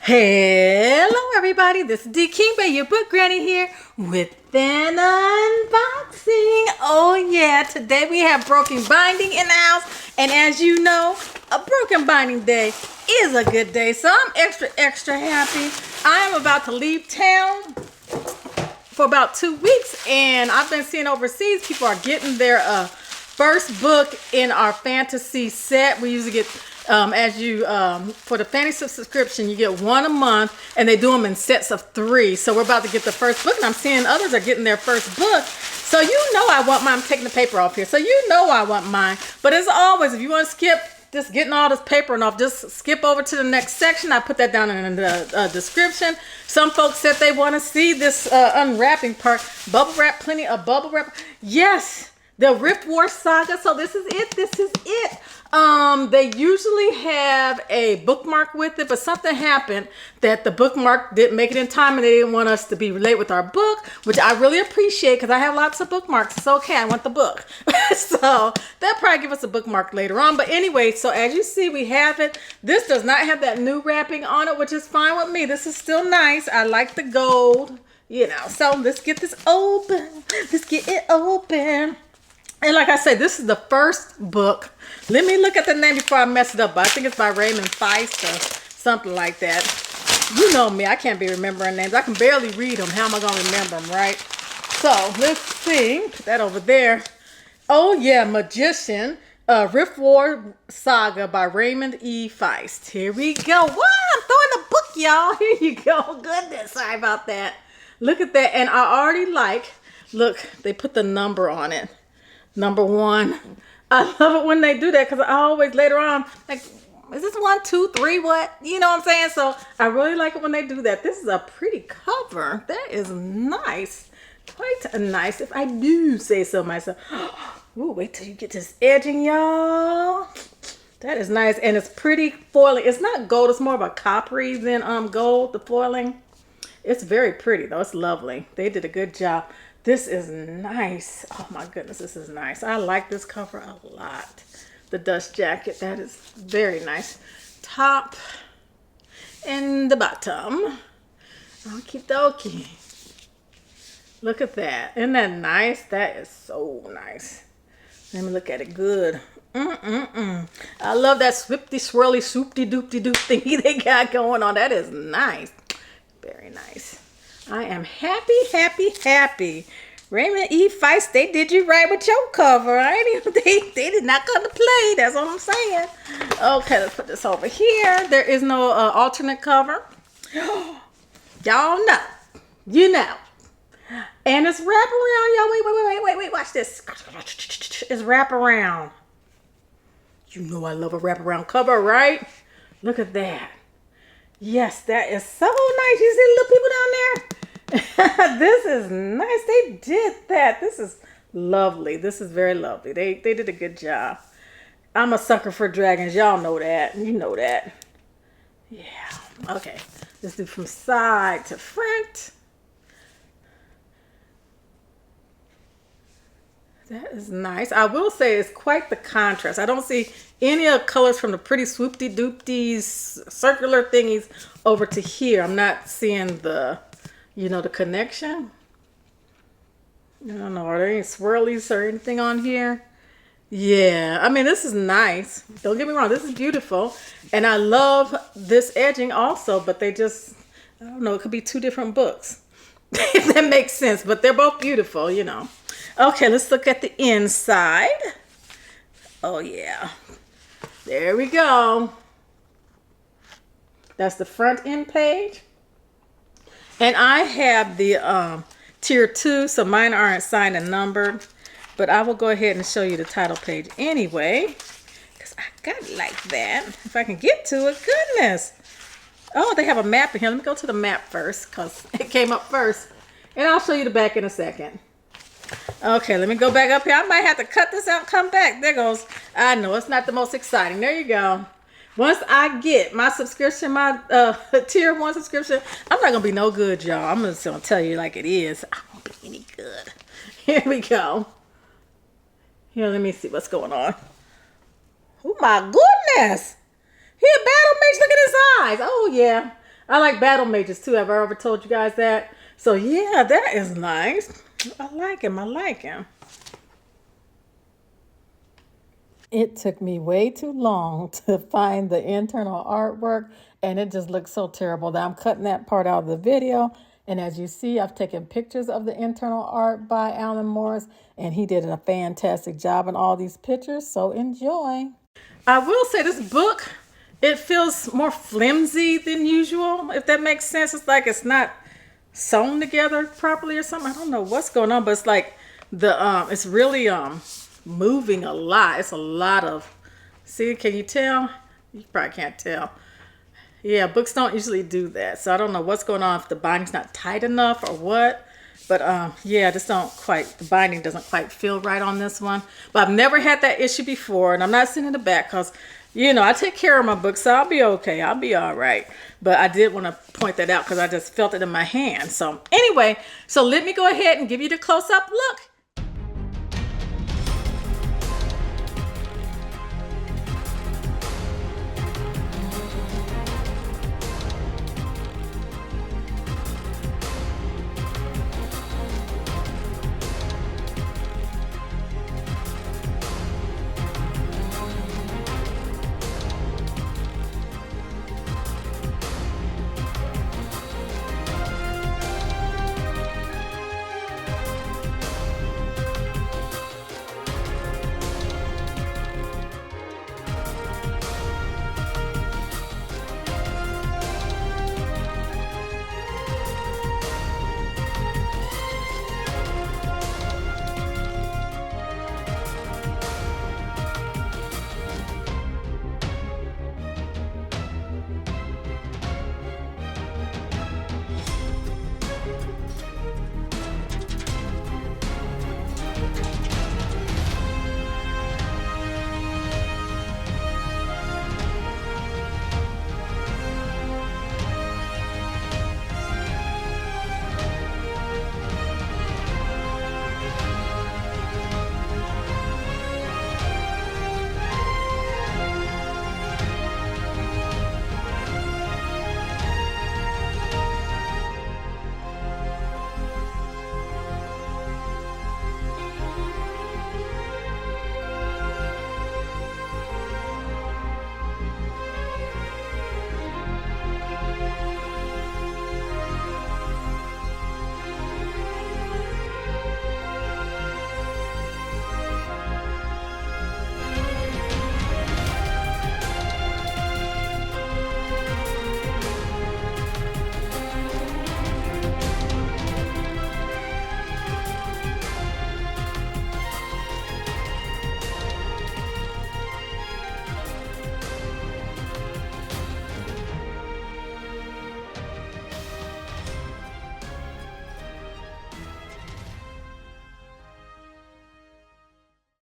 Hello everybody, this is D. King, your book granny here with an unboxing. Oh yeah, today we have broken binding in the house, and as you know, a broken binding day is a good day, so I'm extra happy. I am about to leave town for about 2 weeks, and I've been seeing overseas people are getting their first book in our fantasy set. We usually get for the fantasy subscription, you get one a month, and they do them in sets of 3. So we're about to get the first book, and I'm seeing others are getting their first book. So you know I want mine. I'm taking the paper off here. So you know I want mine. But as always, if you want to skip just getting all this paper off, just skip over to the next section. I put that down in the description. Some folks said they want to see this unwrapping part. Bubble wrap, plenty of bubble wrap. Yes, the Rift War Saga. So this is it. This is it. They usually have a bookmark with it, but something happened that the bookmark didn't make it in time, and they didn't want us to be late with our book, which I really appreciate because I have lots of bookmarks. It's okay. I want the book. So they'll probably give us a bookmark later on. But anyway, so as you see, we have it. This does not have that new wrapping on it, which is fine with me. This is still nice. I like the gold, so let's get this open. Let's get it open. And like I said, this is the first book. Let me look at the name before I mess it up. I think it's by Raymond Feist or something like that. You know me, I can't be remembering names. I can barely read them. How am I going to remember them, right? So let's see. Put that over there. Oh yeah, Magician. Rift War Saga by Raymond E. Feist. Here we go. Wow, I'm throwing the book, y'all. Here you go. Goodness, sorry about that. Look at that. And I already look, they put the number on it. Number 1. I love it when they do that because I always later on, like, is this 1, 2, 3, what? You know what I'm saying? So I really like it when they do that. This is a pretty cover. That is nice. Quite nice, if I do say so myself. Ooh, wait till you get this edging, y'all. That is nice. And it's pretty foiling. It's not gold. It's more of a coppery than gold, the foiling. It's very pretty, though. It's lovely. They did a good job. This is nice. Oh my goodness, this is nice. I like this cover a lot. The dust jacket, that is very nice. Top and the bottom. Okie dokie. Look at that. Isn't that nice? That is so nice. Let me look at it good. I love that swifty swirly soupty doopty doop thingy they got going on. That is nice. Very nice. I am happy. Raymond E. Feist, they did you right with your cover. They did not come to play. That's what I'm saying. Okay, let's put this over here. There is no alternate cover. Y'all know. You know. And it's wraparound, y'all. Wait. Watch this. It's wraparound. You know I love a wraparound cover, right? Look at that. Yes, that is so nice. You see little people down there? This is nice. They did that. This is lovely. This is very lovely. They did a good job. I'm a sucker for dragons. Y'all know that. You know that. Yeah. Okay. Let's do from side to front. That is nice. I will say it's quite the contrast. I don't see any of the colors from the pretty swoopty doopties circular thingies over to here. I'm not seeing the, the connection. I don't know. Are there any swirlies or anything on here? Yeah. I mean, this is nice. Don't get me wrong. This is beautiful. And I love this edging also, but they just, I don't know. It could be 2 different books. If that makes sense. But they're both beautiful, Okay, let's look at the inside. Oh, yeah. There we go. That's the front end page. And I have the tier 2, so mine aren't signed and numbered. But I will go ahead and show you the title page anyway, because I got it like that. If I can get to it, goodness. Oh, they have a map in here. Let me go to the map first, because it came up first. And I'll show you the back in a second. Okay, let me go back up here. I might have to cut this out and come back. There goes. I know it's not the most exciting. There you go. Once I get my subscription, my tier 1 subscription, I'm not going to be no good, y'all. I'm just going to tell you like it is. I won't be any good. Here we go. Here, let me see what's going on. Oh, my goodness. He a battle mage. Look at his eyes. Oh, yeah. I like battle mages too. Have I ever told you guys that? So yeah, that is nice. I like him. I like him. It took me way too long to find the internal artwork, and it just looks so terrible that I'm cutting that part out of the video. And as you see, I've taken pictures of the internal art by Alan Morris, and he did a fantastic job in all these pictures, so enjoy. I will say this book, it feels more flimsy than usual, if that makes sense. It's like it's not sewn together properly or something. I don't know what's going on, but it's like it's really moving a lot. It's a lot of, see, can you tell? You probably can't tell. Yeah, books don't usually do that. So I don't know what's going on, if the binding's not tight enough or what. But yeah, the binding doesn't quite feel right on this one. But I've never had that issue before, and I'm not sending it back because, you know, I take care of my books, so I'll be okay. I'll be all right. But I did want to point that out because I just felt it in my hand. So anyway, so let me go ahead and give you the close-up look